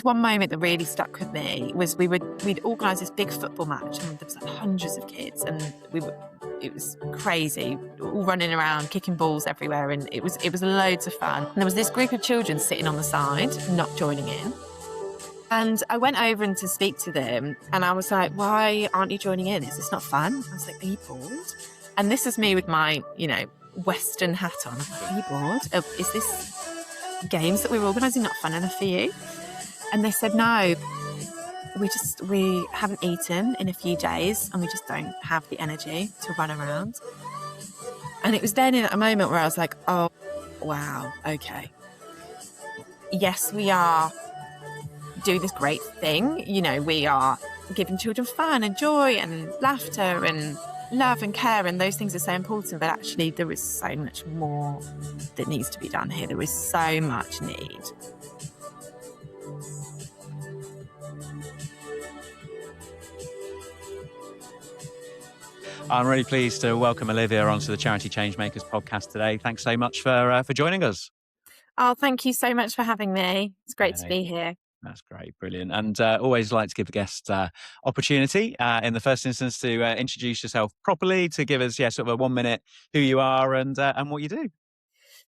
one moment that really stuck with me was we'd organised this big football match, and there was like hundreds of kids, and it was crazy, all running around, kicking balls everywhere, and it was loads of fun. And there was this group of children sitting on the side, not joining in. And I went over and to speak to them, and I was like, "Why aren't you joining in? Is this not fun?" I was like, "Are you bored?" And this is me with my, Western hat on. I'm like, "Are you bored? Is this games that we're organising not fun enough for you?" And they said, "No, we haven't eaten in a few days, and we just don't have the energy to run around." And it was then in a moment where I was like, "Oh, wow, okay. Yes, we are doing this great thing. We are giving children fun and joy and laughter and love and care, and those things are so important, but actually there is so much more that needs to be done here. There is so much need." I'm really pleased to welcome Olivia onto the Charity Changemakers podcast today. Thanks so much for joining us. Oh, thank you so much for having me. It's great to be here. That's great, brilliant. And always like to give the guest opportunity in the first instance to introduce yourself properly, to give us sort of a 1 minute who you are and what you do.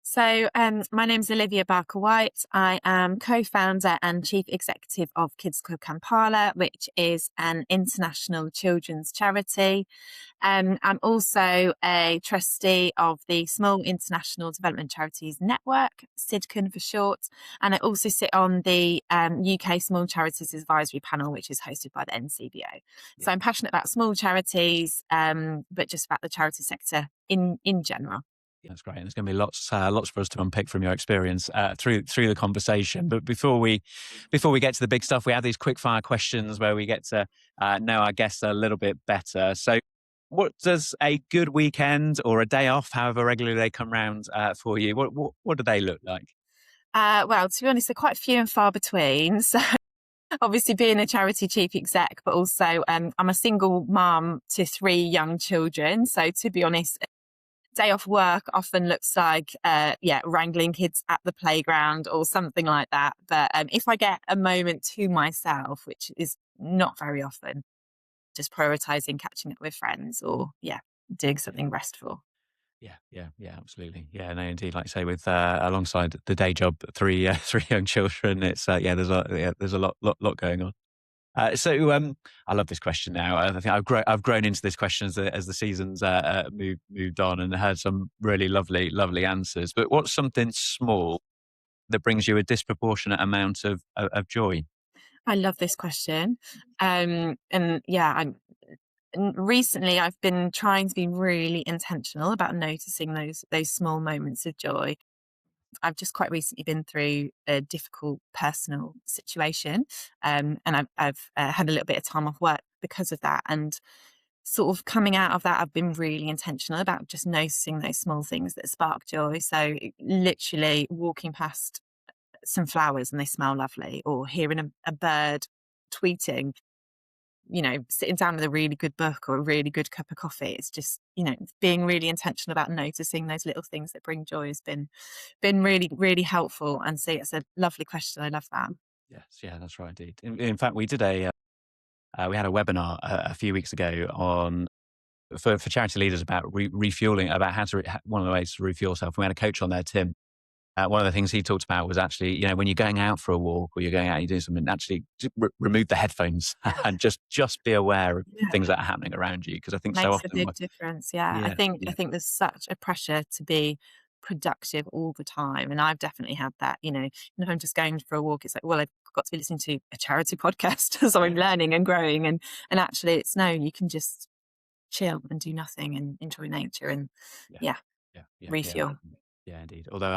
So my name is Olivia Barker White. I am co-founder and chief executive of Kids Club Kampala, which is an international children's charity. I'm also a trustee of the Small International Development Charities Network, SIDCN for short, and I also sit on the UK Small Charities Advisory Panel, which is hosted by the NCBO. Yeah. So I'm passionate about small charities, but just about the charity sector in general. That's great. And there's going to be lots for us to unpick from your experience through the conversation. But before we get to the big stuff, we have these quick fire questions where we get to know our guests a little bit better. So, what does a good weekend or a day off, however regularly they come round for you, what do they look like? Well, to be honest, they're quite few and far between. So obviously being a charity chief exec, but also I'm a single mum to 3 young children. So to be honest, day off work often looks like wrangling kids at the playground or something like that. But if I get a moment to myself, which is not very often, just prioritizing catching up with friends or doing something restful. Yeah, absolutely. Yeah, no, indeed. Like I say, with alongside the day job, 3 young children, it's there's a lot going on. So I love this question now. I think I've grown into this question as the seasons moved on, and heard some really lovely answers. But what's something small that brings you a disproportionate amount of joy? I love this question, recently I've been trying to be really intentional about noticing those small moments of joy. I've just quite recently been through a difficult personal situation, and I've had a little bit of time off work because of that. And sort of coming out of that, I've been really intentional about just noticing those small things that spark joy. So literally walking past some flowers and they smell lovely, or hearing a bird tweeting, sitting down with a really good book or a really good cup of coffee. It's just, being really intentional about noticing those little things that bring joy has been really, really helpful. And so it's a lovely question. I love that. Yes, yeah, that's right, indeed. In fact, we did we had a webinar a few weeks ago on for charity leaders about refueling, about one of the ways to refuel yourself. We had a coach on there, Tim. One of the things he talked about was actually, when you're going out for a walk or you're going out, you're doing something, actually remove the headphones and just be aware of things that are happening around you. Because I think Makes so often a big difference. Yeah. I think there's such a pressure to be productive all the time. And I've definitely had that, if I'm just going for a walk, it's like, well, I've got to be listening to a charity podcast. So I'm learning and growing. And actually it's no, you can just chill and do nothing and enjoy nature and refuel. Yeah, indeed. Although,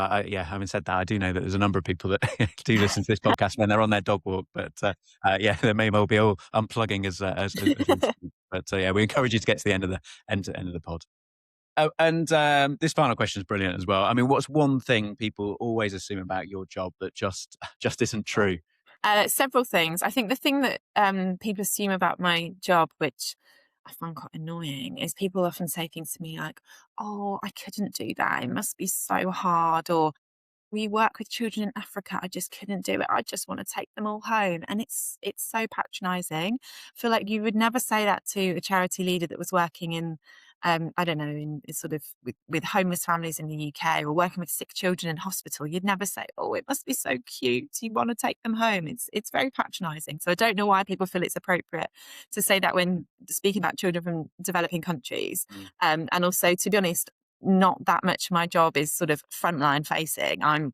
having said that, I do know that there's a number of people that do listen to this podcast when they're on their dog walk. But they may well be all unplugging as but we encourage you to get to the end of the pod. Oh, and this final question is brilliant as well. I mean, what's one thing people always assume about your job that just isn't true? Several things. I think the thing that people assume about my job, which I find quite annoying, is people often say things to me like, "Oh, I couldn't do that. It must be so hard," or we work with children in Africa. I just couldn't do it. I just want to take them all home. And it's so patronizing. I feel like you would never say that to a charity leader that was working in, I don't know, in sort of with homeless families in the UK, or working with sick children in hospital. You'd never say, oh, it must be so cute, you want to take them home. It's very patronizing. So I don't know why people feel it's appropriate to say that when speaking about children from developing countries. And also, to be honest, not that much of my job is sort of frontline facing. I'm,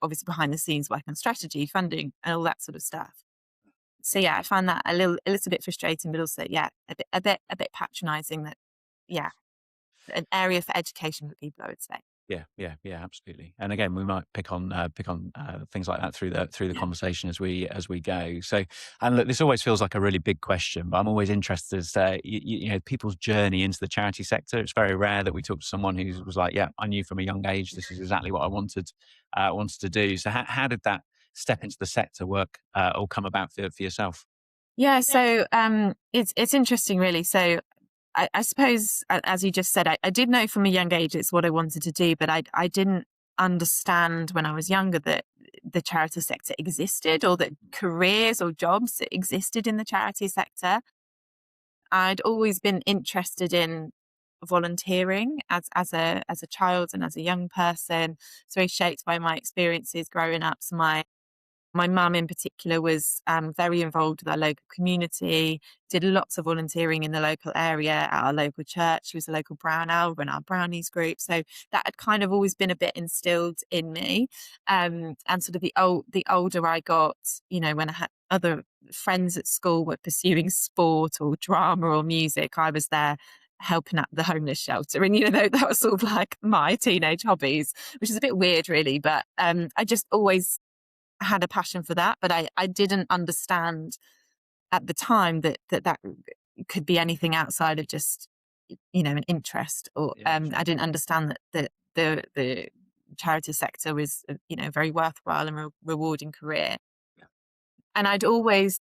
obviously behind the scenes working on strategy, funding, and all that sort of stuff. So yeah, I find that a little bit frustrating, but also, yeah, a bit patronizing that, yeah, an area for education for people, I would say. Yeah, absolutely. And again, we might pick on things like that through the conversation as we go. So, and look, this always feels like a really big question, but I'm always interested as people's journey into the charity sector. It's very rare that we talk to someone who was like, yeah, I knew from a young age this is exactly what I wanted to do. So, how did that step into the sector work or come about for yourself? Yeah, so it's interesting, really. So I suppose, as you just said, I did know from a young age it's what I wanted to do, but I didn't understand when I was younger that the charity sector existed, or that careers or jobs existed in the charity sector. I'd always been interested in volunteering as a child and as a young person. It's very shaped by my experiences growing up. So my mum in particular was very involved with our local community, did lots of volunteering in the local area at our local church. She was a local brown owl, ran our brownies group. So that had kind of always been a bit instilled in me. And sort of the older I got, when I had other friends at school were pursuing sport or drama or music, I was there helping at the homeless shelter. And, that was sort of like my teenage hobbies, which is a bit weird, really. But I just always had a passion for that, but I didn't understand at the time that could be anything outside of just, an interest, or I didn't understand that the charity sector was, very worthwhile and rewarding career. Yeah. And I'd always,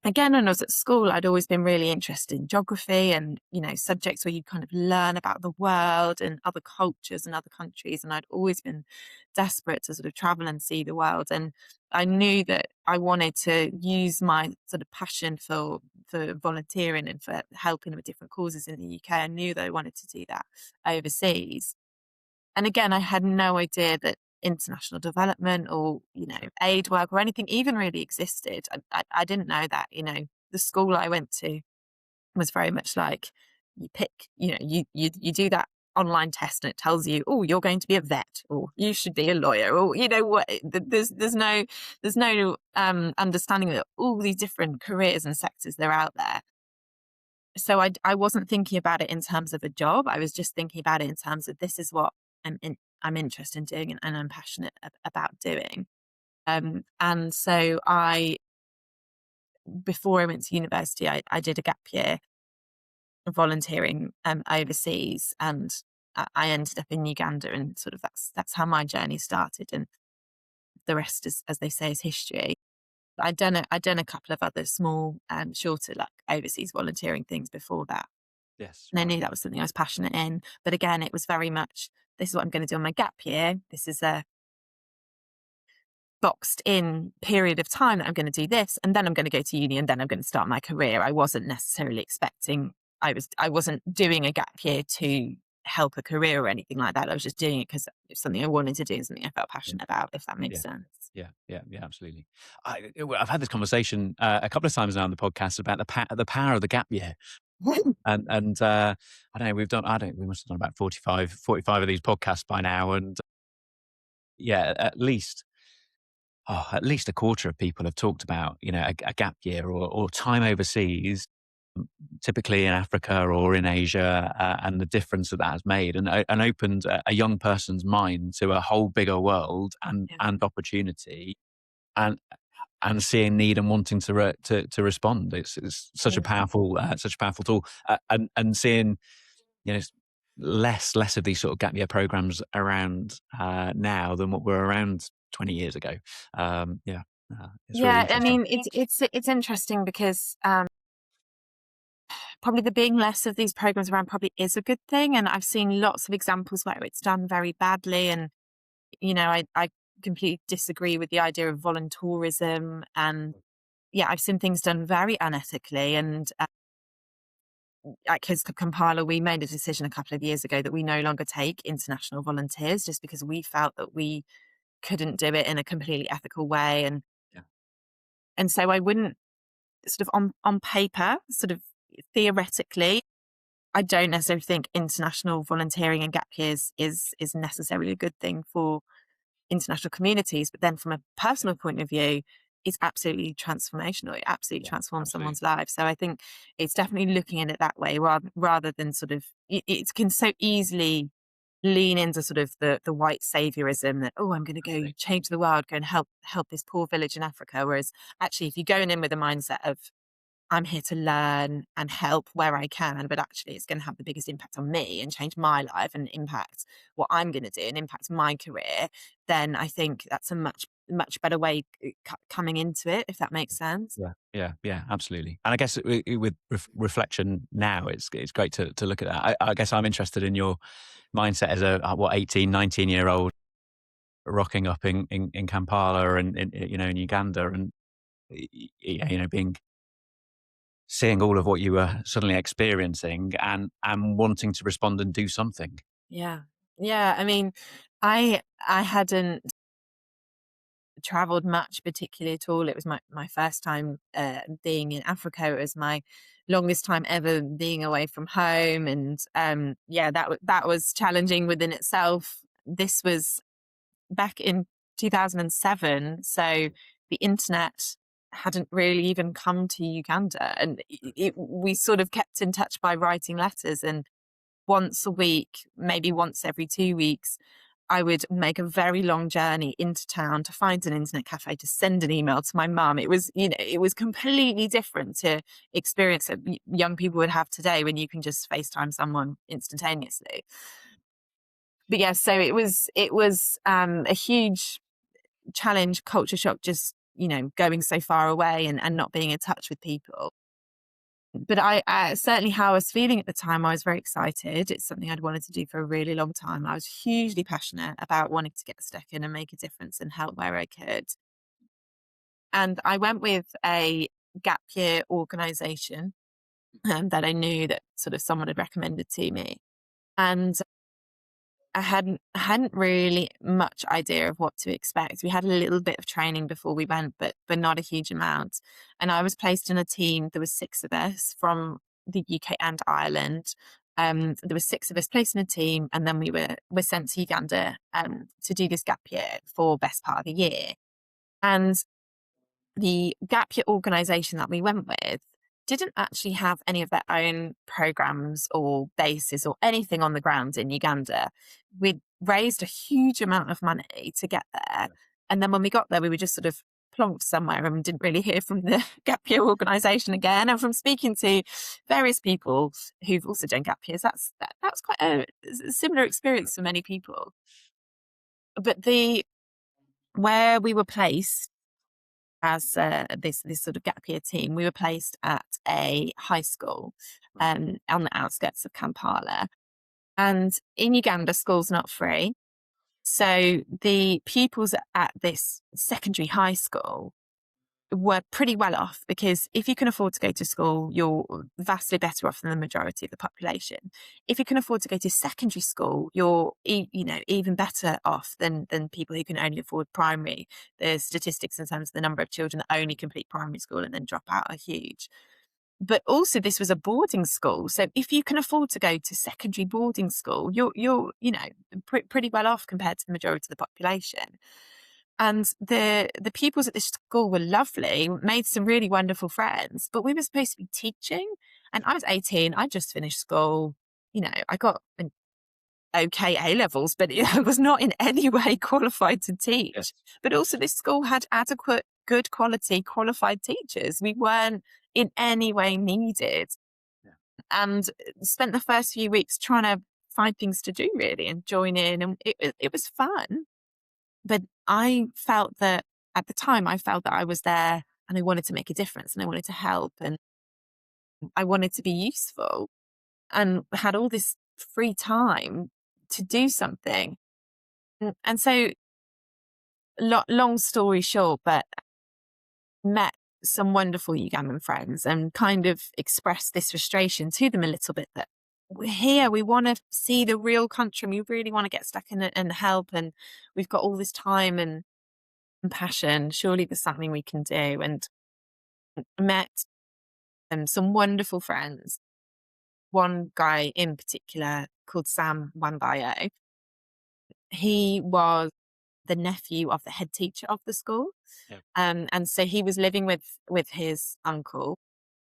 again, when I was at school, I'd always been really interested in geography and, subjects where you kind of learn about the world and other cultures and other countries. And I'd always been desperate to sort of travel and see the world. And I knew that I wanted to use my sort of passion for volunteering and for helping with different causes in the UK. I knew that I wanted to do that overseas. And again, I had no idea that international development or, aid work or anything even really existed. I didn't know that, the school I went to was very much like, you pick, you do that online test and it tells you, oh, you're going to be a vet, or you should be a lawyer, or what, there's no understanding that all these different careers and sectors they're out there. So I wasn't thinking about it in terms of a job. I was just thinking about it in terms of, this is what I'm interested in doing and I'm passionate about doing. And so before I went to university, I did a gap year volunteering overseas, and I ended up in Uganda, and sort of that's how my journey started, and the rest is, as they say, is history. I'd done a couple of other small, shorter, like overseas volunteering things before that. Yes. And I knew that was something I was passionate in. But again, it was very much, this is what I'm going to do on my gap year. This is a boxed in period of time that I'm going to do this. And then I'm going to go to uni, and then I'm going to start my career. I wasn't necessarily expecting, I wasn't doing a gap year to help a career or anything like that. I was just doing it because it's something I wanted to do and something I felt passionate about, if that makes sense. Yeah, absolutely. I've had this conversation a couple of times now on the podcast about the power of the gap year. And I don't know, we must have done about 45 of these podcasts by now. And yeah, at least a quarter of people have talked about, a gap year or time overseas, typically in Africa or in Asia, and the difference that has made, and opened a young person's mind to a whole bigger world and opportunity, and seeing need and wanting to respond. It's such a powerful tool, and seeing, less of these sort of gap year programs around now than what were around 20 years ago. It's really interesting. I mean, it's interesting because probably there being less of these programs around probably is a good thing, and I've seen lots of examples where it's done very badly, and I completely disagree with the idea of volunteerism. And yeah, I've seen things done very unethically. And at Kids Club Kampala, we made a decision a couple of years ago that we no longer take international volunteers, just because we felt that we couldn't do it in a completely ethical way. Yeah. And so I wouldn't, sort of on paper, sort of theoretically, I don't necessarily think international volunteering and gap years is necessarily a good thing for international communities. But then from a personal point of view, it's absolutely transformational. It absolutely Yeah, transforms absolutely. someone's life. So I think it's definitely looking at it that way, rather than sort of, it can so easily lean into sort of the white saviorism that, oh, I'm going to go Absolutely. change the world, go and help this poor village in Africa. Whereas actually, if you're going in with a mindset of, I'm here to learn and help where I can, but actually it's going to have the biggest impact on me and change my life and impact what I'm going to do and impact my career, then I think that's a much better way coming into it, if that makes sense. Yeah, yeah, yeah, absolutely. And I guess with reflection now, it's great to look at that. I guess I'm interested in your mindset as a 18, 19-year-old rocking up in Kampala and in Uganda, and being seeing all of what you were suddenly experiencing and wanting to respond and do something. Yeah. Yeah. I mean, I hadn't traveled much particularly at all. It was my first time being in Africa. It was my longest time ever being away from home. And yeah, that was challenging within itself. This was back in 2007. So the internet hadn't really even come to Uganda. And we sort of kept in touch by writing letters. And once a week, maybe once every 2 weeks, I would make a very long journey into town to find an internet cafe to send an email to my mum. It was, it was completely different to experience that young people would have today when you can just FaceTime someone instantaneously. But yeah, so it was a huge challenge, culture shock, just, going so far away and not being in touch with people. But I certainly, how I was feeling at the time, I was very excited. It's something I'd wanted to do for a really long time. I was hugely passionate about wanting to get stuck in and make a difference and help where I could. And I went with a gap year organization that I knew that sort of someone had recommended to me. And I hadn't really much idea of what to expect. We had a little bit of training before we went, but not a huge amount. And I was placed in a team. There was 6 of us from the UK and Ireland. There were 6 of us placed in a team, and then we were sent to Uganda to do this gap year for best part of the year. And the gap year organization that we went with didn't actually have any of their own programs or bases or anything on the ground in Uganda. We'd raised a huge amount of money to get there. And then when we got there, we were just sort of plonked somewhere and didn't really hear from the gap year organization again. And from speaking to various people who've also done gap years, that's quite a similar experience for many people. But the where we were placed as this sort of gap year team, we were placed at a high school on the outskirts of Kampala. And in Uganda, school's not free. So the pupils at this secondary high school were pretty well off, because if you can afford to go to school, you're vastly better off than the majority of the population. If you can afford to go to secondary school, you're even better off than people who can only afford primary. The statistics in terms of the number of children that only complete primary school and then drop out are huge. But also, this was a boarding school, so if you can afford to go to secondary boarding school, you're pretty well off compared to the majority of the population. And the pupils at this school were lovely, made some really wonderful friends, but we were supposed to be teaching. And I was 18, I just finished school. I got an okay A levels, but I was not in any way qualified to Yes. teach. But also, this school had adequate, good quality, qualified teachers. We weren't in any way needed. Yeah. And spent the first few weeks trying to find things to do, really, and join in. And it was fun. But I felt that at the time, I felt that I was there and I wanted to make a difference and I wanted to help and I wanted to be useful and had all this free time to do something. And so long story short, but met some wonderful Ugandan friends and kind of expressed this frustration to them a little bit, that we're here, we want to see the real country, and we really want to get stuck in it and help, and we've got all this time and passion. Surely there's something we can do. And met some wonderful friends. One guy in particular called Sam Wambayo. He was the nephew of the head teacher of the school. Yeah. And so he was living with his uncle,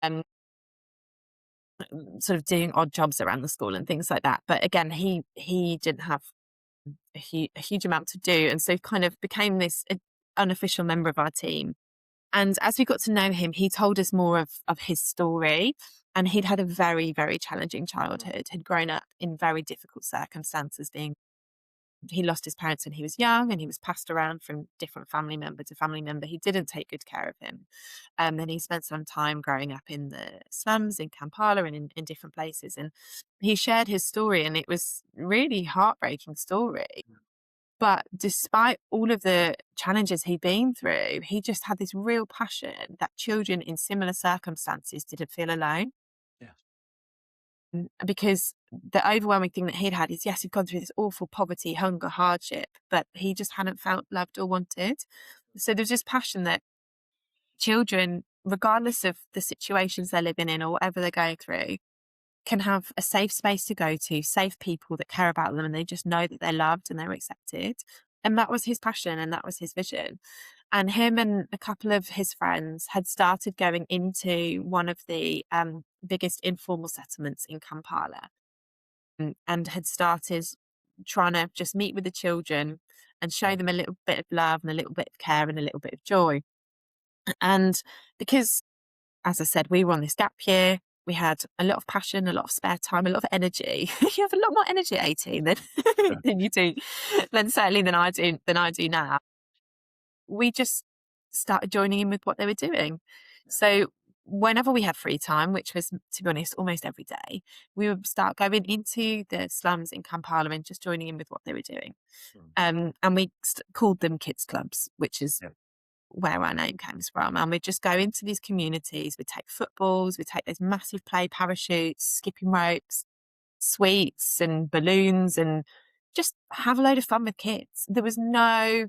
um, sort of doing odd jobs around the school and things like that. But again, he didn't have a huge amount to do, and so kind of became this unofficial member of our team. And as we got to know him, he told us more of his story. And he'd had a very, very challenging childhood, had grown up in very difficult circumstances. He lost his parents when he was young, and he was passed around from different family member to family member. He didn't take good care of him. And he spent some time growing up in the slums in Kampala and in different places. And he shared his story, and it was really heartbreaking story. But despite all of the challenges he'd been through, he just had this real passion that children in similar circumstances didn't feel alone. Yeah. Because the overwhelming thing that he'd had is, yes, he'd gone through this awful poverty, hunger, hardship, but he just hadn't felt loved or wanted. So there's this passion that children, regardless of the situations they're living in or whatever they're going through, can have a safe space to go to, safe people that care about them, and they just know that they're loved and they're accepted. And that was his passion, and that was his vision. And him and a couple of his friends had started going into one of the biggest informal settlements in Kampala, and had started trying to just meet with the children and show them a little bit of love and a little bit of care and a little bit of joy. And because, as I said, we were on this gap year, we had a lot of passion, a lot of spare time, a lot of energy. You have a lot more energy at 18 than you do, certainly than I do now. We just started joining in with what they were doing. So whenever we had free time, which was, to be honest, almost every day, we would start going into the slums in Kampala and just joining in with what they were doing. And we called them Kids Clubs, which is where our name comes from. And we'd just go into these communities, we'd take footballs, we'd take those massive play parachutes, skipping ropes, sweets and balloons, and just have a load of fun with kids. There was no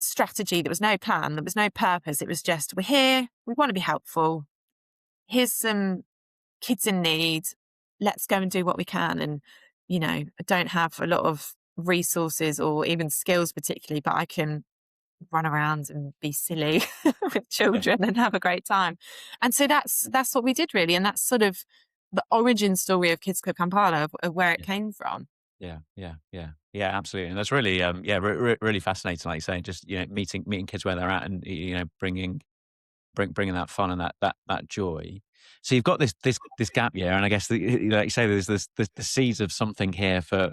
strategy, there was no plan, there was no purpose. It was just, we're here, we want to be helpful. Here's some kids in need. Let's go and do what we can. And, I don't have a lot of resources or even skills particularly, but I can run around and be silly with children and have a great time. And so that's what we did, really. And that's sort of the origin story of Kids Club Kampala, of where it came from. Yeah, absolutely. And that's really, really fascinating. Like you say, just meeting kids where they're at, and bringing that fun and that joy. So you've got this gap year, and I guess like you say, there's the seeds of something here for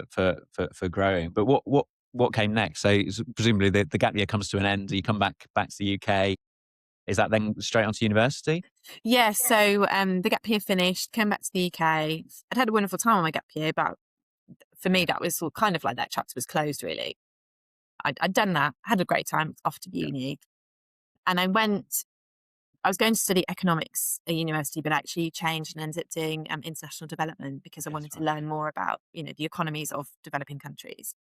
growing. But what came next? So presumably the gap year comes to an end. You come back to the UK. Is that then straight onto university? Yeah. So the gap year finished, came back to the UK. I'd had a wonderful time on my gap year, but for me, that was kind of like that chapter was closed, really. I'd done that, had a great time off to uni. And I was going to study economics at university, but actually changed and ended up doing international development because I wanted to learn more about, the economies of developing countries.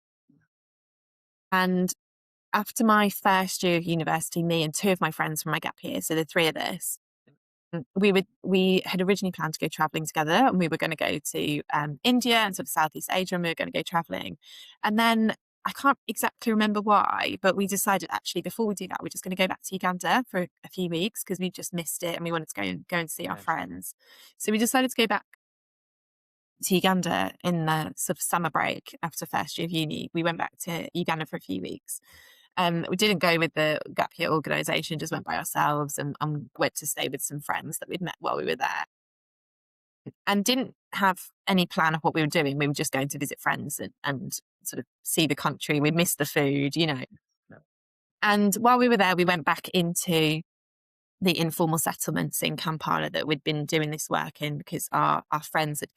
And after my first year of university, me and two of my friends from my gap year, so the three of us, we had originally planned to go traveling together, and we were going to go to India and sort of Southeast Asia, and we were going to go traveling. And then I can't exactly remember why, but we decided actually before we do that, we're just going to go back to Uganda for a few weeks because we just missed it and we wanted to go and see our friends. So we decided to go back to Uganda in the sort of summer break after first year of uni. We went back to Uganda for a few weeks. We didn't go with the gap year organisation, just went by ourselves and went to stay with some friends that we'd met while we were there. And didn't have any plan of what we were doing. We were just going to visit friends and sort of see the country. We missed the food, And while we were there, we went back into the informal settlements in Kampala that we'd been doing this work in because our friends had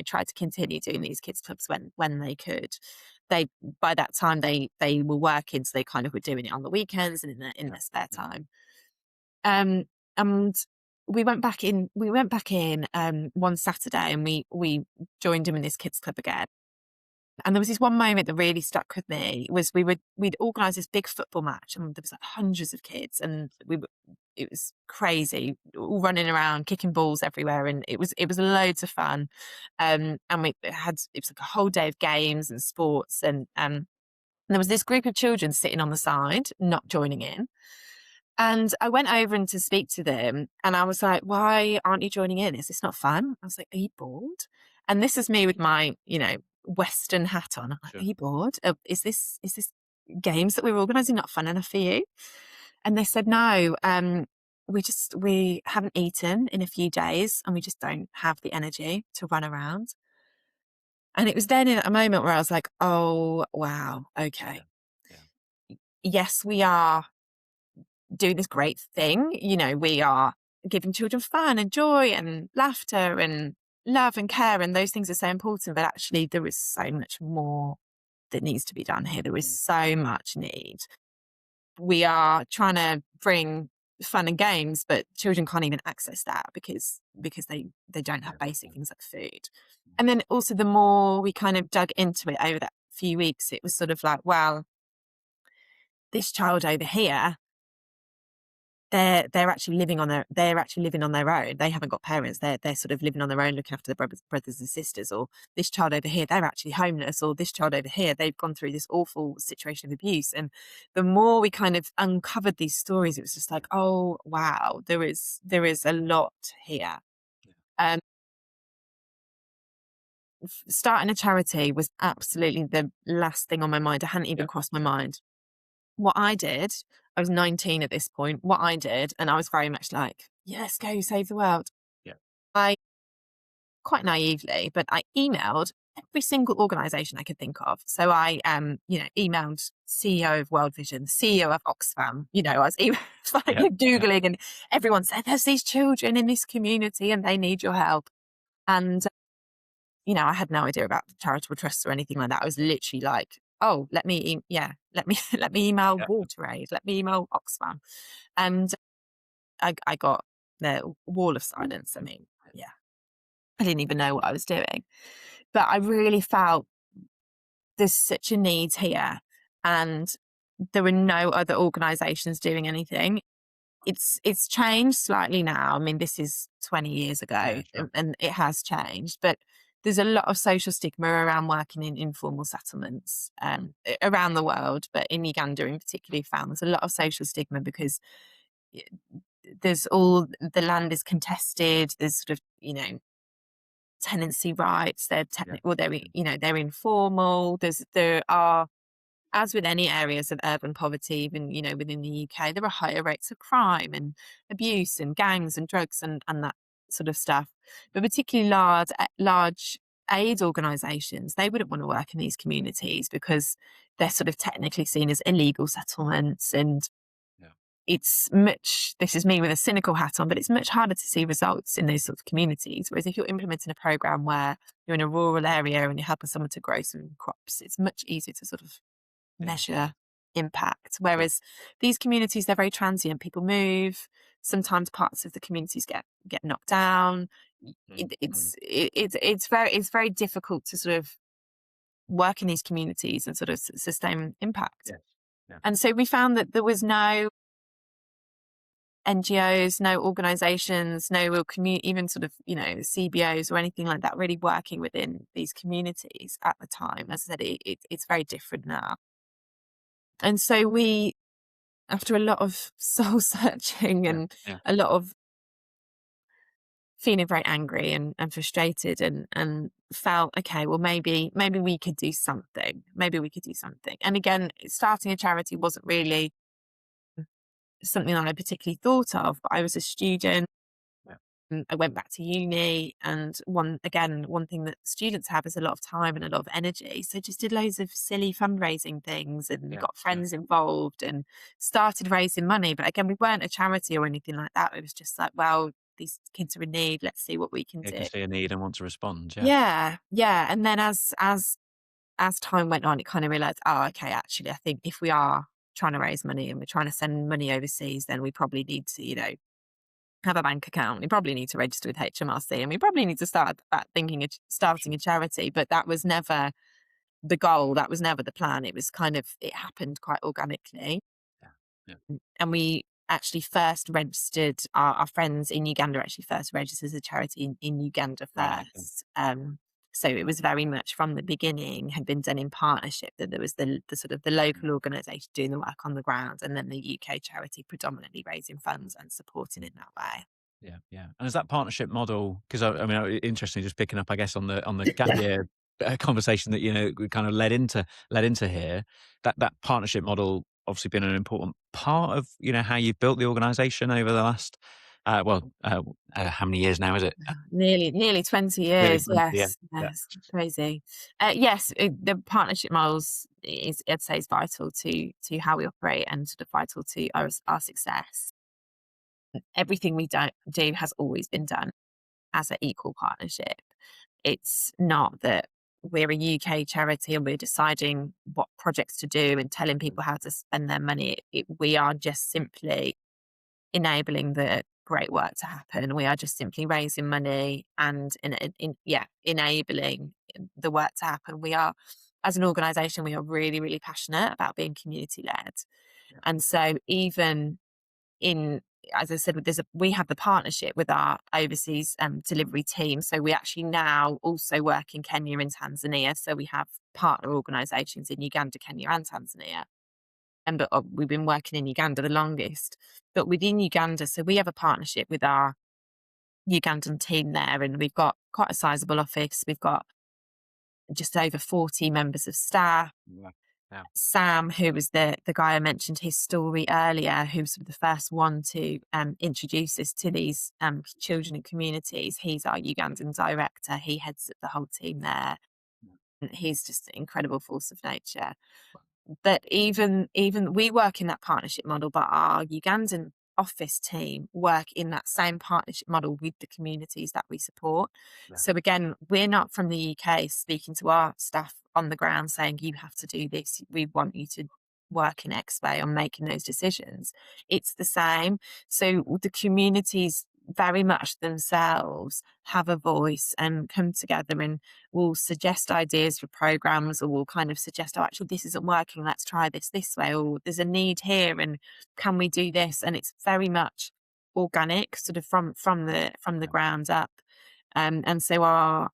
tried to continue doing these kids clubs when they could. by that time they were working, so they kind of were doing it on the weekends and in their spare time. And we went back in one Saturday, and we joined him in this kids club again. And there was this one moment that really stuck with me. Was we'd organised this big football match, and there was like hundreds of kids, and it was crazy, all running around, kicking balls everywhere, and it was loads of fun. And it was like a whole day of games and sports, and there was this group of children sitting on the side, not joining in. And I went over and to speak to them, and I was like, "Why aren't you joining in? Is this not fun?" I was like, "Are you bored?" And this is me with my, Western hat on. I'm like, Sure. "Are you bored? Is this games that we're organising not fun enough for you?" And they said, "No, we haven't eaten in a few days, and we just don't have the energy to run around." And it was then in a moment where I was like, "Oh wow, okay, Yeah. yes, we are doing this great thing. We are giving children fun and joy and laughter and love and care, and those things are so important. But actually, there is so much more that needs to be done here. There is so much need. We are trying to bring fun and games, but children can't even access that because they don't have basic things like food." And then also, the more we kind of dug into it over that few weeks, it was sort of like, well, this child over here, they're actually living on their own. They haven't got parents. They're sort of living on their own, looking after their brothers and sisters. Or this child over here, they're actually homeless. Or this child over here, they've gone through this awful situation of abuse. And the more we kind of uncovered these stories, it was just like, oh wow, there is a lot here. Um, Starting a charity was absolutely the last thing on my mind. It hadn't even crossed my mind. What I did, I was 19 at this point. What I did, and I was very much like, yes, go save the world. Yeah. I quite naively, but I emailed every single organization I could think of. So I, emailed CEO of World Vision, CEO of Oxfam. I was Googling, and everyone said, there's these children in this community and they need your help. And, I had no idea about charitable trusts or anything like that. I was literally like, oh, let me email WaterAid, let me email Oxfam. And I got the wall of silence. I mean, yeah, I didn't even know what I was doing. But I really felt there's such a need here, and there were no other organisations doing anything. It's changed slightly now. I mean, this is 20 years ago, Yeah, sure. and it has changed, but there's a lot of social stigma around working in informal settlements around the world, but in Uganda in particular, found there's a lot of social stigma because there's all the land is contested. There's sort of tenancy rights. They're technical. They're informal. There are, as with any areas of urban poverty, even within the UK, there are higher rates of crime and abuse and gangs and drugs and that sort of stuff. But particularly large aid organisations, they wouldn't want to work in these communities because they're sort of technically seen as illegal settlements. And this is me with a cynical hat on, but it's much harder to see results in those sorts of communities. Whereas if you're implementing a program where you're in a rural area and you're helping someone to grow some crops, it's much easier to sort of measure impact. Whereas these communities, they're very transient. People move. Sometimes parts of the communities get knocked down. It's very difficult to sort of work in these communities and sort of sustain impact. And so we found that there was no NGOs, no organisations, no real even sort of, CBOs or anything like that really working within these communities at the time. As I said, it's very different now. And so we, after a lot of soul searching and a lot of feeling very angry and frustrated and felt, okay, well, maybe we could do something. Maybe we could do something. And again, starting a charity wasn't really something that I particularly thought of, but I was a student. I went back to uni, and one thing that students have is a lot of time and a lot of energy. So just did loads of silly fundraising things and got friends involved and started raising money. But again, we weren't a charity or anything like that. It was just like, well, these kids are in need. Let's see what we can You do. can see a need and want to respond. Yeah. And then as as time went on, it kind of realized, oh, okay, actually, I think if we are trying to raise money and we're trying to send money overseas, then we probably need to, have a bank account. We probably need to register with HMRC, and we probably need to start thinking of starting a charity. But that was never the goal. That was never the plan. It was kind of, it happened quite organically. Yeah. Yeah. And we actually first registered, our friends in Uganda actually first registered as a charity in Uganda Right. Okay. first. So it was very much from the beginning had been done in partnership, that there was the sort of the local organisation doing the work on the ground, and then the UK charity predominantly raising funds and supporting in that way. Yeah, yeah. And is that partnership model? Because I mean, interesting, just picking up, I guess, on the gap year conversation that we kind of led into here. That partnership model obviously been an important part of how you've built the organisation over the last how many years now is it? Nearly 20 Nearly years. 20, yeah, Yes, yeah, yes, crazy. Yes, the partnership models is, I'd say, is vital to how we operate and sort of vital to our success. Everything we don't do has always been done as an equal partnership. It's not that we're a UK charity and we're deciding what projects to do and telling people how to spend their money. We are just simply enabling the great work to happen. We are just simply raising money and enabling the work to happen. We are, as an organisation, we are really, really passionate about being community led. yeah, And so even in, as I said, we have the partnership with our overseas delivery team. So we actually now also work in Kenya and Tanzania. So we have partner organisations in Uganda, Kenya and Tanzania. But we've been working in Uganda the longest. But within Uganda, so we have a partnership with our Ugandan team there, and we've got quite a sizable office. We've got just over 40 members of staff. yeah, yeah, Sam, who was the guy I mentioned his story earlier, who was the first one to introduce us to these children and communities, he's our Ugandan director. He heads up the whole team there. And he's just an incredible force of nature. But even we work in that partnership model, but our Ugandan office team work in that same partnership model with the communities that we support. yeah, So again, we're not from the UK speaking to our staff on the ground saying you have to do this. We want you to work in X way on making those decisions. It's the same. So the communities very much themselves have a voice and come together and will suggest ideas for programs, or will kind of suggest, oh, actually, this isn't working. Let's try this way. Or there's a need here, and can we do this? And it's very much organic, sort of from the yeah, ground up. And so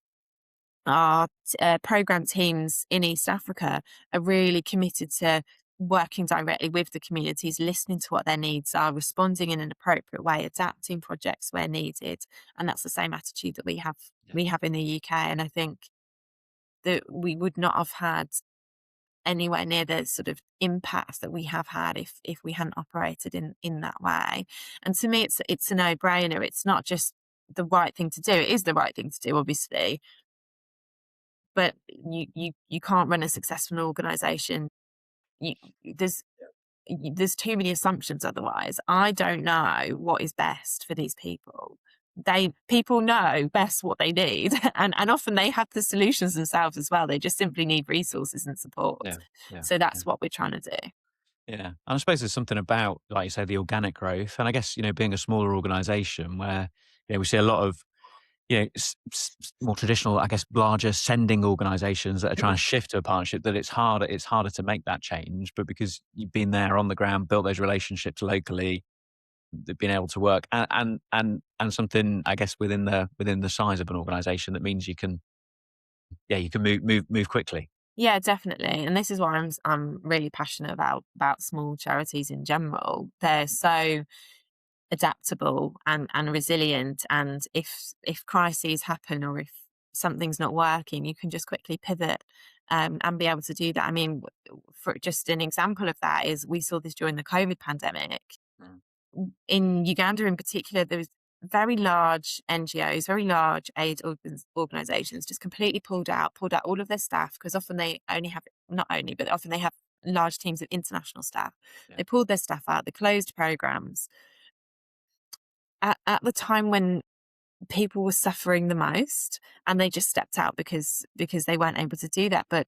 program teams in East Africa are really committed to working directly with the communities, listening to what their needs are, responding in an appropriate way, adapting projects where needed. And that's the same attitude that yeah, we have in the UK. And I think that we would not have had anywhere near the sort of impact that we have had if we hadn't operated in that way. And to me, it's a no-brainer. It's not just the right thing to do. It is the right thing to do, obviously, but you can't run a successful organization. You, there's there's too many assumptions otherwise. I don't know what is best for these people. People know best what they need, and often they have the solutions themselves as well. They just simply need resources and support. yeah, yeah, So yeah. that's what we're trying to do. Yeah, and I suppose there's something about, like you say, the organic growth, and I guess being a smaller organisation where we see a lot of more traditional, I guess, larger sending organisations that are trying to shift to a partnership. That it's harder to make that change, but because you've been there on the ground, built those relationships locally, they've been able to work, and something, I guess, within the size of an organisation that means you can move quickly. Yeah, definitely. And this is why I'm really passionate about small charities in general. They're so adaptable and resilient, and if crises happen or if something's not working, you can just quickly pivot and be able to do that. I mean, for just an example of that is we saw this during the COVID pandemic. Mm. In Uganda in particular, there was very large NGOs, very large aid organizations just completely pulled out all of their staff, because often they only have, not only, but often they have large teams of international staff. Yeah, They pulled their staff out, they closed programs at the time when people were suffering the most, and they just stepped out because they weren't able to do that. But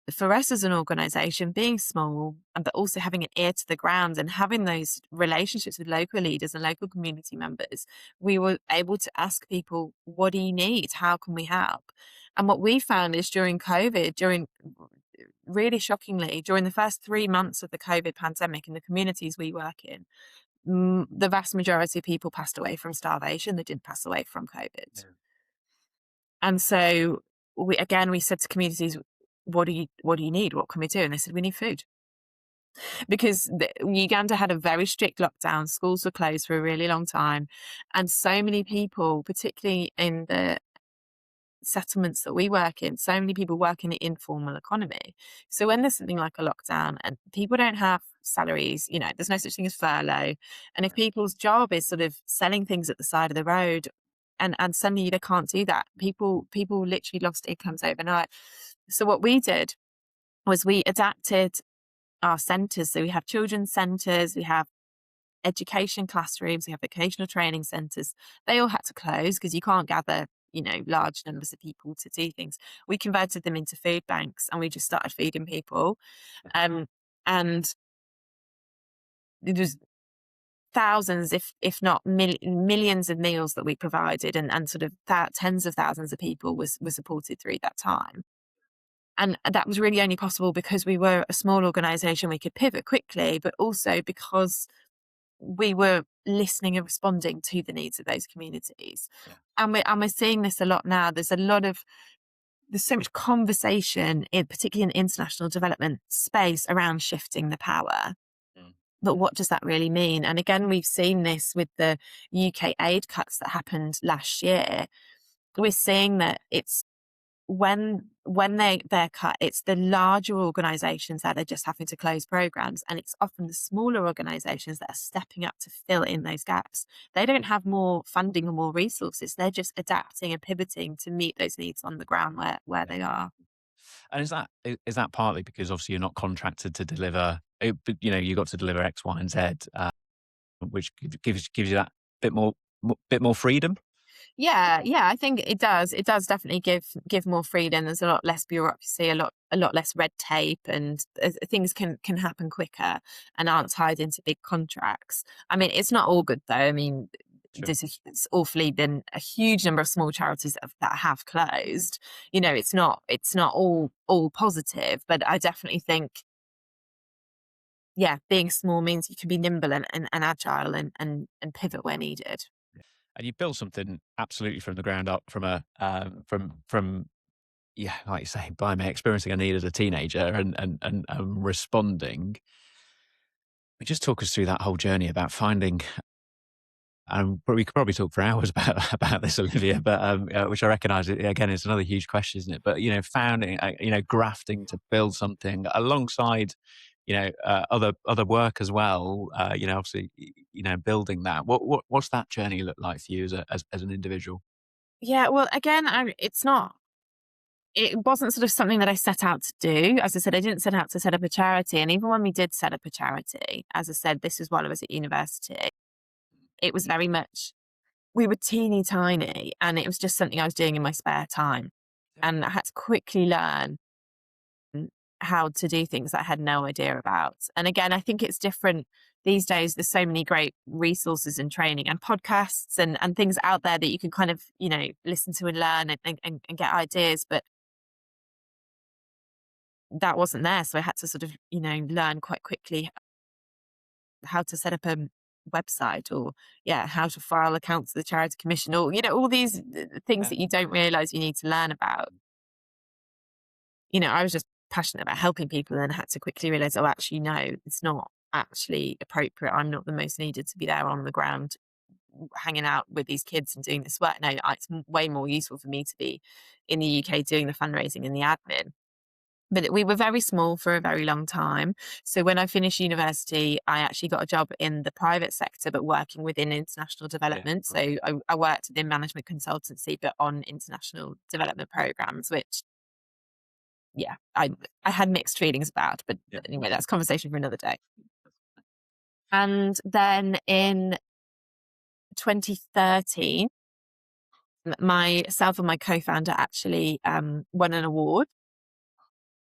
for us as an organisation, being small, but also having an ear to the ground and having those relationships with local leaders and local community members, we were able to ask people, what do you need? How can we help? And what we found is during COVID, really shockingly, during the first 3 months of the COVID pandemic in the communities we work in, the vast majority of people passed away from starvation. They didn't pass away from COVID. Yeah. And so we said to communities, what do you need? What can we do? And they said, we need food. Because Uganda had a very strict lockdown. Schools were closed for a really long time. And so many people, particularly in the settlements that we work in, so many people work in the informal economy. So when there's something like a lockdown and people don't have salaries, there's no such thing as furlough. And if people's job is sort of selling things at the side of the road and suddenly they can't do that, people literally lost incomes overnight. So what we did was we adapted our centres. So we have children's centres, we have education classrooms, we have vocational training centres. They all had to close because you can't gather large numbers of people to do things. We converted them into food banks and we just started feeding people. And there was thousands, if not millions of meals that we provided, and sort of tens of thousands of people were supported through that time. And that was really only possible because we were a small organisation. We could pivot quickly, but also because we were listening and responding to the needs of those communities. Yeah. And we're seeing this a lot now. There's so much conversation, particularly in international development space, around shifting the power. But what does that really mean? And again, we've seen this with the UK aid cuts that happened last year. We're seeing that it's when they're cut, it's the larger organisations that are just having to close programmes, and it's often the smaller organisations that are stepping up to fill in those gaps. They don't have more funding or more resources. They're just adapting and pivoting to meet those needs on the ground where they are. And is that partly because obviously you're not contracted to deliver, but you got to deliver X, Y, and Z, which gives you that bit more freedom? Yeah, I think it does. It does definitely give more freedom. There's a lot less bureaucracy, a lot less red tape, and things can happen quicker and aren't tied into big contracts. I mean, it's not all good though. I mean, sure. It's awfully been a huge number of small charities that have closed. It's not all positive, but I definitely think, being small means you can be nimble and agile and pivot where needed. And you built something absolutely from the ground up, from like you say, by my experiencing a need as a teenager and responding. Just talk us through that whole journey about finding. But we could probably talk for hours about this, Olivia. But which I recognise, again, is another huge question, isn't it? But founding, grafting to build something alongside, other work as well. Obviously, building that. What's that journey look like for you as an individual? Yeah, well, again, it wasn't sort of something that I set out to do. As I said, I didn't set out to set up a charity. And even when we did set up a charity, as I said, this was while I was at university. It was very much, we were teeny tiny, and it was just something I was doing in my spare time. And I had to quickly learn how to do things that I had no idea about. And again, I think it's different these days. There's so many great resources and training and podcasts and things out there that you can kind of, listen to and learn and get ideas. But that wasn't there. So I had to sort of, learn quite quickly how to set up a website, or how to file accounts with the Charity Commission, or, all these things that you don't realise you need to learn about. I was just passionate about helping people, and had to quickly realise, oh, actually, no, it's not actually appropriate. I'm not the most needed to be there on the ground hanging out with these kids and doing this work. No, it's way more useful for me to be in the UK doing the fundraising and the admin. But we were very small for a very long time. So when I finished university, I actually got a job in the private sector, but working within international development. Yeah, right. So I worked in management consultancy, but on international development programs, which, I had mixed feelings about. But anyway, that's a conversation for another day. And then in 2013, myself and my co-founder actually won an award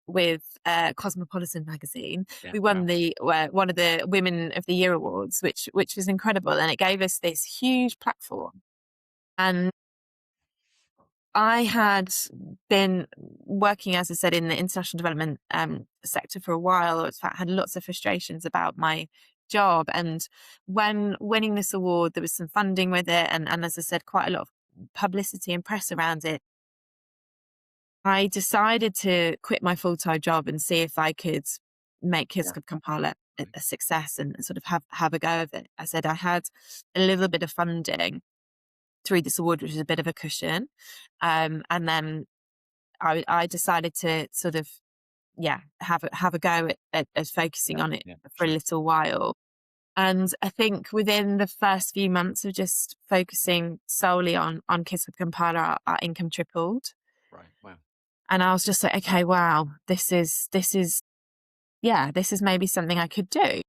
with Cosmopolitan magazine. Yeah. We won Wow. the one of the Women of the Year awards, which was incredible, and it gave us this huge platform. And I had been working, as I said, in the international development sector for a while. In fact, had lots of frustrations about my job. And when winning this award, there was some funding with it, and as I said, quite a lot of publicity and press around it. I decided to quit my full-time job and see if I could make Kids Club Kampala a success and sort of have a go of it. I said I had a little bit of funding through this award, which was a bit of a cushion. And then I decided to sort of, have a go at focusing on it for a little while. And I think within the first few months of just focusing solely on Kids with Kampala, our income tripled. Right. Wow. And I was just like, okay, wow, this is maybe something I could do.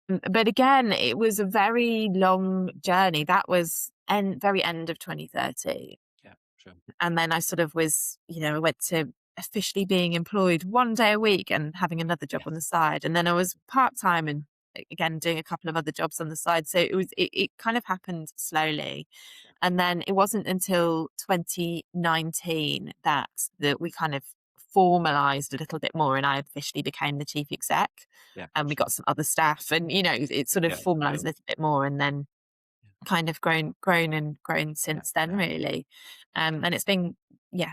But again, it was a very long journey. That was very end of 2030. Yeah. Sure. And then I sort of was, I went to officially being employed 1 day a week and having another job on the side. And then I was part-time and again doing a couple of other jobs on the side. So it kind of happened slowly. And then it wasn't until 2019 that we kind of formalized a little bit more, and I officially became the chief exec. Yeah. And we got some other staff, and it sort of formalized a little bit more, and then kind of grown since then, really. And it's been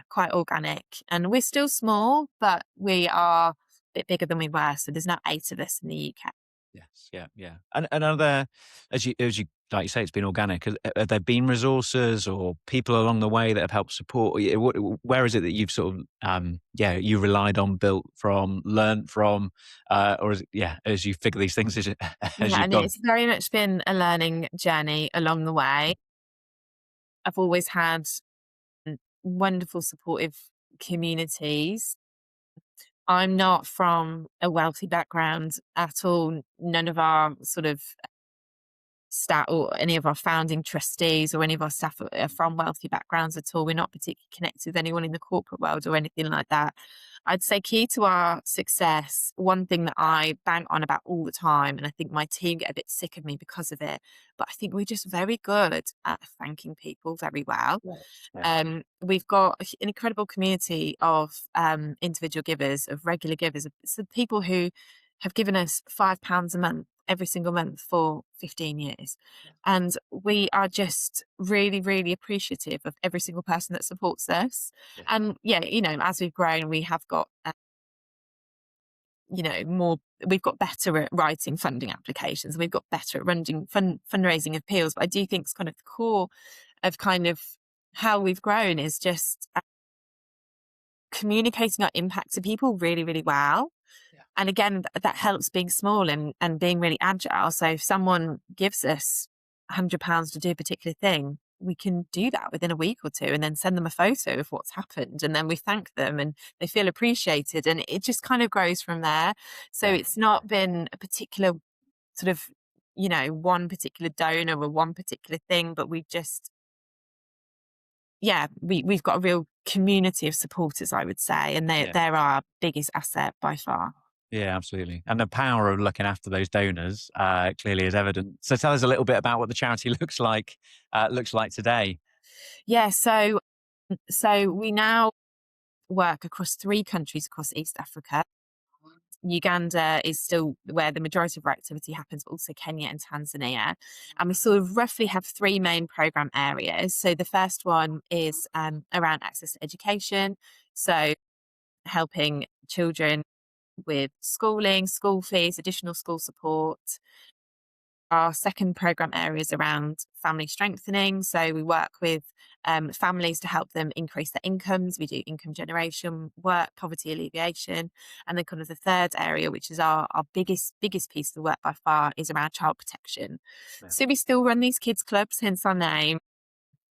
quite organic, and we're still small, but we are a bit bigger than we were. So there's now 8 of us in the UK. Yes. Yeah. Yeah. And are there, as you like you say, it's been organic. Have there been resources or people along the way that have helped support? Where is it that you've sort of you relied on, built from, learned from, or is it as you figure these things as you've And gone? it's very much been a learning journey along the way. I've always had wonderful supportive communities. I'm not from a wealthy background at all. None of our sort of staff or any of our founding trustees or any of our staff are from wealthy backgrounds at all. We're not particularly connected with anyone in the corporate world or anything like that. I'd say key to our success, one thing that I bang on about all the time, and I think my team get a bit sick of me because of it, but I think we're just very good at thanking people very well. We've got an incredible community of individual givers, of regular givers, so people who have given us £5 a month every single month for 15 years. And we are just really, really appreciative of every single person that supports us. And as we've grown, we have got, we've got better at writing funding applications. We've got better at running fundraising appeals. But I do think it's kind of the core of kind of how we've grown is just communicating our impact to people really, really well. And again, that helps being small and being really agile. So if someone gives us £100 to do a particular thing, we can do that within a week or two and then send them a photo of what's happened. And then we thank them and they feel appreciated. And it just kind of grows from there. So it's not been a particular sort of, one particular donor or one particular thing, but we just, we've got a real community of supporters, I would say. And they're our biggest asset by far. Yeah, absolutely. And the power of looking after those donors clearly is evident. So tell us a little bit about what the charity looks like today. Yeah, so we now work across 3 countries across East Africa. Uganda is still where the majority of our activity happens, but also Kenya and Tanzania. And we sort of roughly have 3 main program areas. So the first one is around access to education. So helping children with schooling, school fees, additional school support. Our second program area is around family strengthening. So we work with families to help them increase their incomes. We do income generation work, poverty alleviation. And then kind of the third area, which is our biggest piece of the work by far, is around child protection. So we still run these kids clubs, hence our name,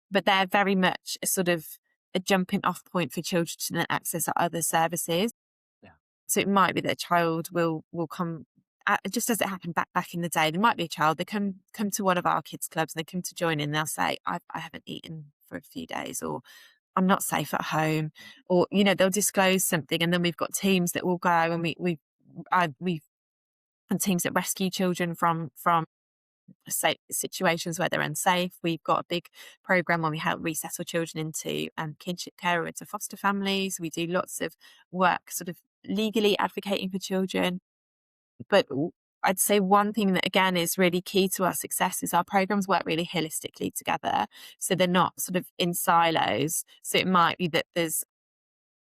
but they're very much a sort of a jumping off point for children to then access our other services. So it might be that a child will come, just as it happened back in the day. There might be a child, they come to one of our kids clubs and they come to join in and they'll say, I haven't eaten for a few days, or I'm not safe at home, or, they'll disclose something, and then we've got teams that will go, and we've and teams that rescue children from situations where they're unsafe. We've got a big program where we help resettle children into kinship care or into foster families. We do lots of work sort of legally advocating for children. But I'd say one thing that, again, is really key to our success is our programs work really holistically together. So they're not sort of in silos. So it might be that there's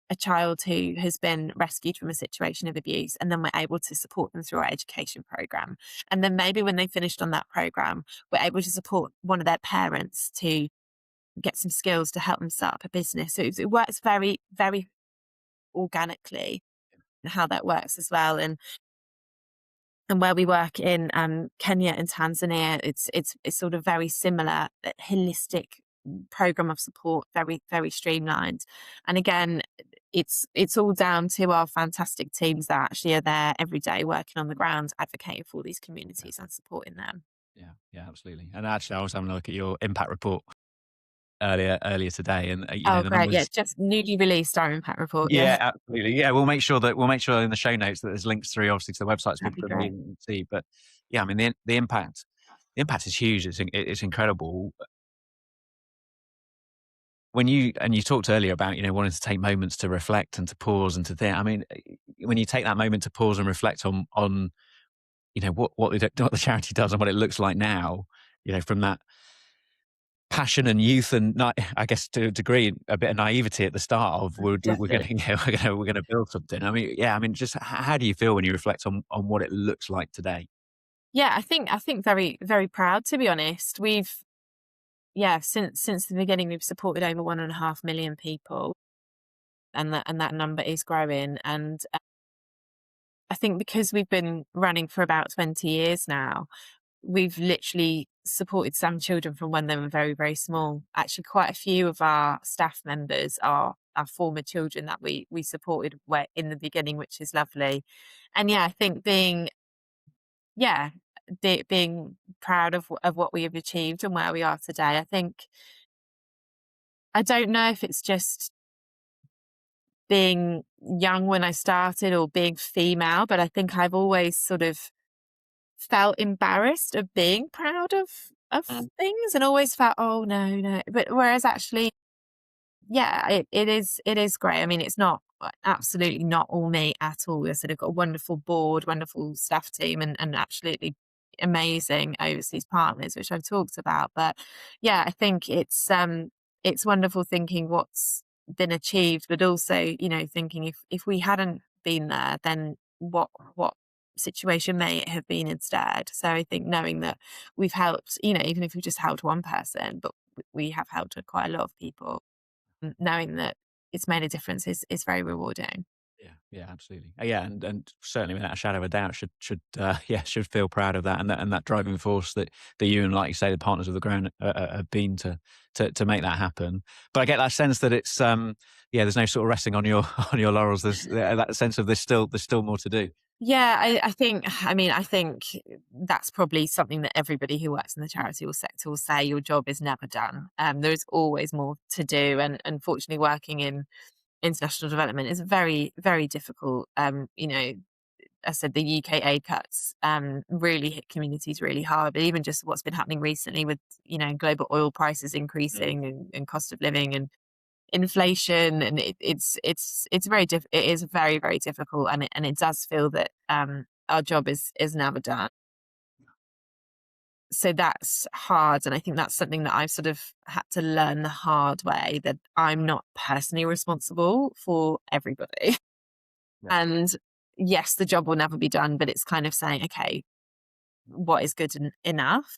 a child who has been rescued from a situation of abuse, and then we're able to support them through our education program. And then maybe when they finished on that program, we're able to support one of their parents to get some skills to help them start up a business. So it works very, very organically, and how that works as well. And where we work in Kenya and Tanzania, it's sort of very similar, holistic program of support, very, very streamlined. And again, it's all down to our fantastic teams that actually are there every day working on the ground, advocating for these communities and supporting them. Yeah, absolutely. And actually, I was having a look at your impact report earlier today, and Oh, the great. Yeah, numbers. just newly released our impact report. Yeah, Yeah, absolutely. Yeah, we'll make sure in the show notes that there's links through, obviously, to the website so that'd people be can read great. and see. But yeah, I mean, the impact is huge. It's incredible. You talked earlier about, wanting to take moments to reflect and to pause and to think. I mean, when you take that moment to pause and reflect on what the charity does and what it looks like now, from that passion and youth and I guess to a degree a bit of naivety at the start of we're Definitely. going to we're going to build something. I mean, yeah, I mean, just how do you feel when you reflect on what it looks like today? Yeah, I think very, very proud, to be honest. Since the beginning, we've supported over 1.5 million people, and that number is growing. And I think because we've been running for about 20 years now, we've literally supported some children from when they were very, very small. Actually, quite a few of our staff members are former children that we supported in the beginning, which is lovely. And yeah, I think yeah, being proud of what we have achieved and where we are today. I don't know if it's just being young when I started or being female, but I think I've always sort of felt embarrassed of being proud of things, and always felt, oh no, no. But whereas actually, yeah, it is great. I mean, it's not absolutely not all me at all. We've sort of got a wonderful board, wonderful staff team, and absolutely amazing overseas partners, which I've talked about. But yeah, I think it's wonderful thinking what's been achieved, but also, thinking if we hadn't been there, then what situation may it have been instead. So I think knowing that we've helped, even if we just helped one person, but we have helped quite a lot of people, knowing that it's made a difference is very rewarding. Yeah, absolutely. Yeah, and certainly without a shadow of a doubt should feel proud of that, and that driving force that you and, like you say, the partners of the ground have been to make that happen. But I get that sense that it's there's no sort of resting on your on your laurels. There's that sense of there's still more to do. Yeah, I think that's probably something that everybody who works in the charity sector will say. Your job is never done. There's always more to do, and unfortunately, working in international development is very, very difficult. I said the UK aid cuts really hit communities really hard, but even just what's been happening recently with global oil prices increasing, and cost of living and inflation, and it's it is very, very difficult, and it does feel that our job is never done. So that's hard, and I think that's something that I've sort of had to learn the hard way, that I'm not personally responsible for everybody. Yeah, And yes, the job will never be done, but it's kind of saying, okay, what is good enough?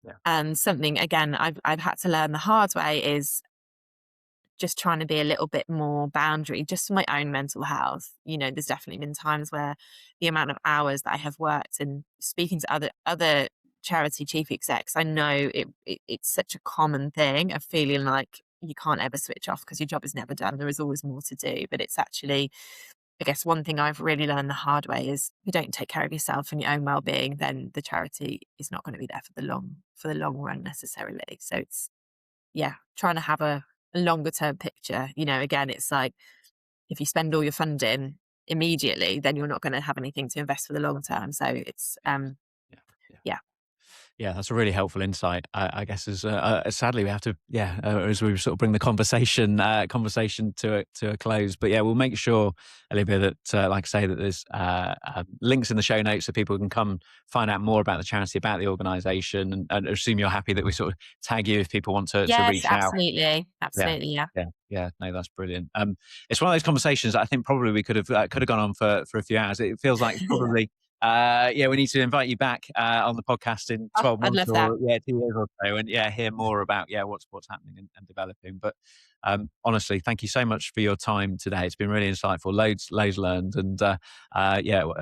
yeah, And something, again, I've had to learn the hard way is just trying to be a little bit more boundary, just for my own mental health. There's definitely been times where the amount of hours that I have worked and speaking to other charity chief execs, I know it's such a common thing of feeling like you can't ever switch off because your job is never done. There is always more to do. But it's actually, I guess, one thing I've really learned the hard way is, if you don't take care of yourself and your own well-being, then the charity is not going to be there for the long run necessarily. So it's, yeah, trying to have a longer term picture. Again, it's like if you spend all your funding immediately, then you're not going to have anything to invest for the long term. So it's Yeah. Yeah. yeah. Yeah, that's a really helpful insight. I guess as sadly we have to, as we sort of bring the conversation to a close. But yeah, we'll make sure, Olivia, that like I say, that there's links in the show notes so people can come find out more about the charity, about the organisation, and assume you're happy that we sort of tag you if people want to Yes, reach out. absolutely. Yeah. Absolutely. Yeah. Yeah. No, that's brilliant. It's one of those conversations that I think probably we could have gone on for a few hours. It feels like it's probably we need to invite you back on the podcast in Oh, 12 I'd months love that. or 2 years or so, and hear more about what's happening and developing. But honestly, thank you so much for your time today. It's been really insightful. Loads learned, and a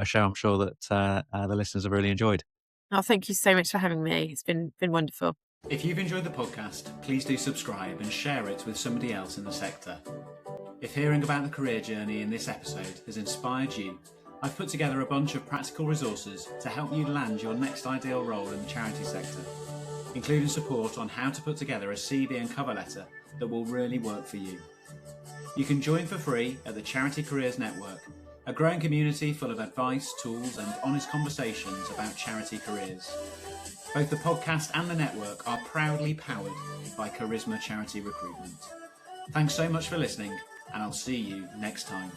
show I'm sure that the listeners have really enjoyed. Oh, thank you so much for having me. It's been wonderful. If you've enjoyed the podcast, please do subscribe and share it with somebody else in the sector. If hearing about the career journey in this episode has inspired you, I've put together a bunch of practical resources to help you land your next ideal role in the charity sector, including support on how to put together a CV and cover letter that will really work for you. You can join for free at the Charity Careers Network, a growing community full of advice, tools and honest conversations about charity careers. Both the podcast and the network are proudly powered by Charisma Charity Recruitment. Thanks so much for listening, and I'll see you next time.